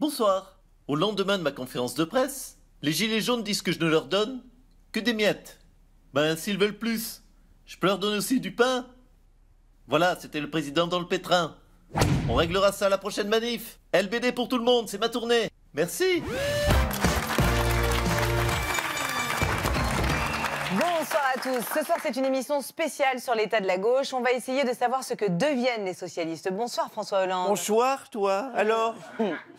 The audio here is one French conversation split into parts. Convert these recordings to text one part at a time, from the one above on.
Bonsoir. Au lendemain de ma conférence de presse, les gilets jaunes disent que je ne leur donne que des miettes. Ben, s'ils veulent plus, je peux leur donner aussi du pain. Voilà, c'était le président dans le pétrin. On réglera ça à la prochaine manif. LBD pour tout le monde, c'est ma tournée. Merci. Bonsoir à tous. Ce soir, c'est une émission spéciale sur l'état de la gauche. On va essayer de savoir ce que deviennent les socialistes. Bonsoir François Hollande. Bonsoir toi. Alors,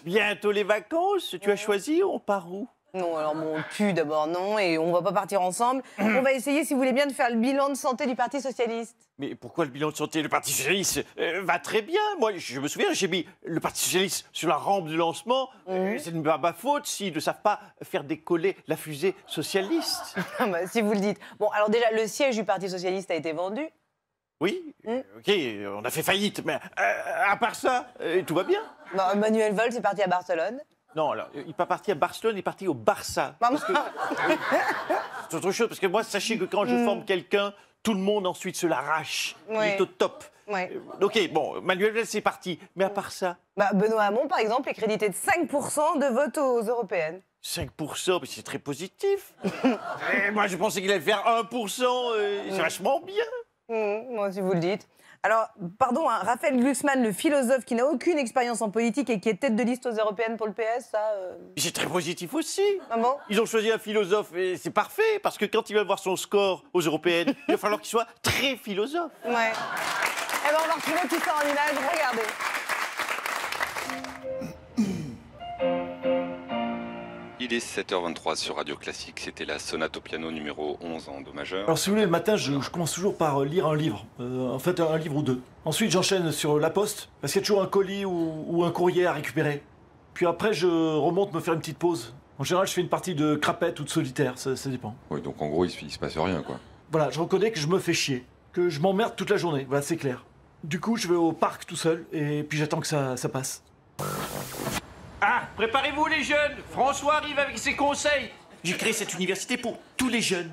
bientôt les vacances. Tu as choisi, on part où? Non, alors mon cul d'abord, non, et on va pas partir ensemble. On va essayer, si vous voulez bien, de faire le bilan de santé du Parti Socialiste. Mais pourquoi le bilan de santé du Parti Socialiste va très bien. Moi, je me souviens, j'ai mis le Parti Socialiste sur la rampe du lancement. C'est de ma faute s'ils ne savent pas faire décoller la fusée socialiste. Ah bah, si vous le dites. Bon, alors déjà, le siège du Parti Socialiste a été vendu. Oui, ok, on a fait faillite, mais à part ça, tout va bien. Bah, Manuel Valls est parti à Barcelone. Non, alors, il n'est pas parti à Barcelone, il est parti au Barça. Maman. C'est autre chose, parce que moi, sachez que quand je forme quelqu'un, tout le monde ensuite se l'arrache. Ouais. Il est au top. Ouais. Ok, bon, Manuel Valls, c'est parti. Mais à part ça... Bah, Benoît Hamon, par exemple, est crédité de 5% de vote aux européennes. 5%, mais c'est très positif. Et moi, je pensais qu'il allait faire 1%. C'est vachement bien. Moi, si vous le dites. Alors, pardon, hein, Raphaël Glucksmann, le philosophe qui n'a aucune expérience en politique et qui est tête de liste aux européennes pour le PS, ça... C'est très positif aussi. Ah bon? Ils ont choisi un philosophe et c'est parfait, parce que quand il va voir son score aux européennes, il va falloir qu'il soit très philosophe. Ouais. Eh ben, on va retrouver tout ça en images. Regardez. Il est 7h23 sur Radio Classique, c'était la sonate au piano numéro 11 en do majeur. Alors si vous voulez, le matin, je commence toujours par lire un livre, en fait un livre ou deux. Ensuite, j'enchaîne sur la poste, parce qu'il y a toujours un colis ou un courrier à récupérer. Puis après, je remonte me faire une petite pause. En général, je fais une partie de crapette ou de solitaire, ça dépend. Oui, donc en gros, il se passe rien, quoi. Voilà, je reconnais que je me fais chier, que je m'emmerde toute la journée, voilà, c'est clair. Du coup, je vais au parc tout seul, et puis j'attends que ça passe. Ah, préparez-vous les jeunes. François arrive avec ses conseils. J'ai créé cette université pour tous les jeunes.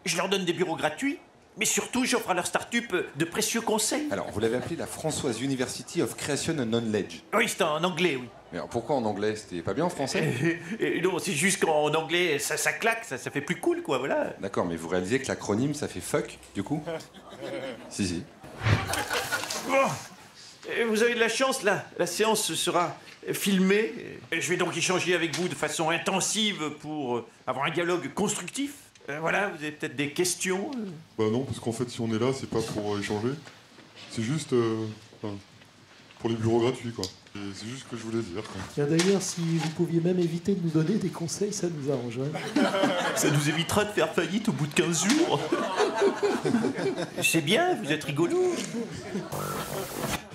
Je leur donne des bureaux gratuits, mais surtout, j'offre à leur start-up de précieux conseils. Alors, vous l'avez appelé la Françoise University of Creation and Knowledge. Oui, c'est en anglais, oui. Mais alors, pourquoi en anglais? C'était pas bien en français? Non, c'est juste qu'en anglais, ça claque, ça fait plus cool, quoi, voilà. D'accord, mais vous réalisez que l'acronyme, ça fait fuck, du coup? Si. Bon, vous avez de la chance, là. La séance sera filmée. Je vais donc échanger avec vous de façon intensive pour avoir un dialogue constructif. Voilà, vous avez peut-être des questions? Bah non, parce qu'en fait, si on est là, c'est pas pour échanger. C'est juste pour les bureaux gratuits, quoi. Et c'est juste ce que je voulais dire, quoi. Tiens, d'ailleurs, si vous pouviez même éviter de nous donner des conseils, ça nous arrangerait. Ça nous évitera de faire faillite au bout de 15 jours. C'est bien, vous êtes rigolo.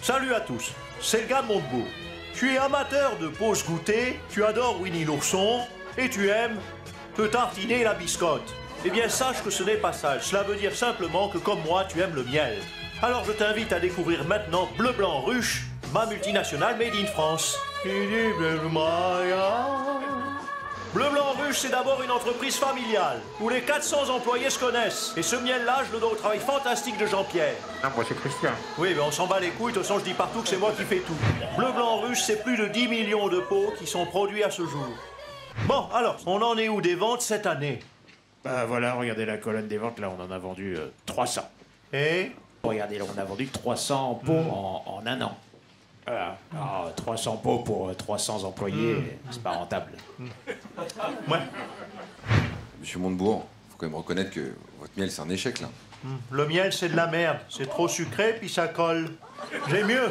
Salut à tous, c'est le gars de Montebourg. Tu es amateur de pause goûter, tu adores Winnie l'ourson et tu aimes te tartiner la biscotte. Eh bien, sache que ce n'est pas ça. Cela veut dire simplement que, comme moi, tu aimes le miel. Alors, je t'invite à découvrir maintenant Bleu Blanc Ruche, ma multinationale made in France. Bleu Blanc Ruche, c'est d'abord une entreprise familiale, où les 400 employés se connaissent. Et ce miel-là, je le dois au travail fantastique de Jean-Pierre. Ah, moi, c'est Christian. Oui, mais on s'en bat les couilles, de toute façon, je dis partout que c'est moi qui fais tout. Bleu Blanc Ruche, c'est plus de 10 millions de pots qui sont produits à ce jour. Bon, alors, on en est où des ventes cette année? Bah voilà, regardez la colonne des ventes, là, on en a vendu 300. Et Regardez, là, on a vendu 300 pots en un an. Voilà. Alors, 300 pots pour 300 employés, c'est pas rentable. ouais. Monsieur Montebourg, faut quand même reconnaître que votre miel, c'est un échec, là. Le miel, c'est de la merde. C'est trop sucré, puis ça colle. J'ai mieux.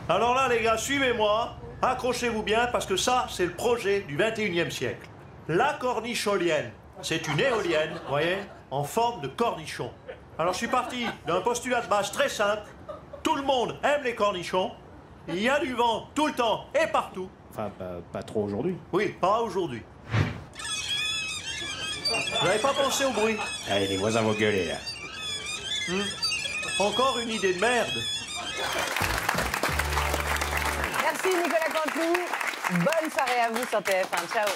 Alors là, les gars, suivez-moi. Accrochez-vous bien, parce que ça, c'est le projet du 21e siècle. La corniche éolienne. C'est une éolienne, vous voyez, en forme de cornichon. Alors, je suis parti d'un postulat de base très simple. Tout le monde aime les cornichons. Il y a du vent tout le temps et partout. Enfin, pas trop aujourd'hui. Oui, pas aujourd'hui. Vous n'avez pas pensé au bruit? Allez, les voisins vont gueuler, là. Encore une idée de merde. Merci Nicolas Canteloup. Bonne soirée à vous sur TF1. Ciao.